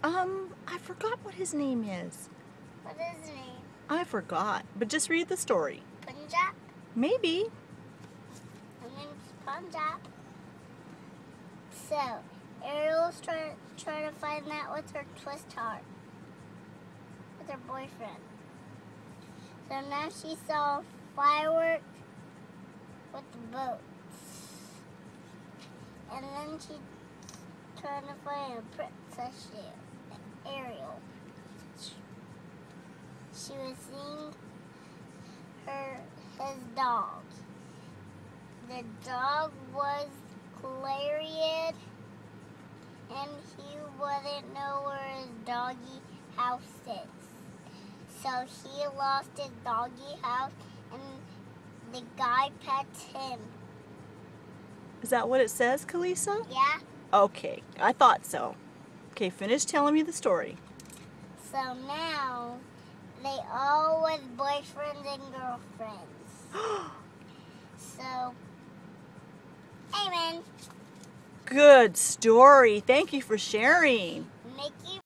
I forgot what his name is. What is his name? I forgot, but just read the story. Punjab? Maybe. His name's Punjab. So, Ariel's trying to find out with her twist heart. With her boyfriend. So now she saw fireworks with the boats. And then she trying to find a princess ship, Ariel. She was seeing his dog. The dog was Clarion, and he wouldn't know where his doggy house is. So he lost his doggy house, and the guy pets him. Is that what it says, Kalisa? Yeah? Okay, I thought so. Okay, finish telling me the story. So now, they all was boyfriends and girlfriends. So, amen. Good story. Thank you for sharing. Mickey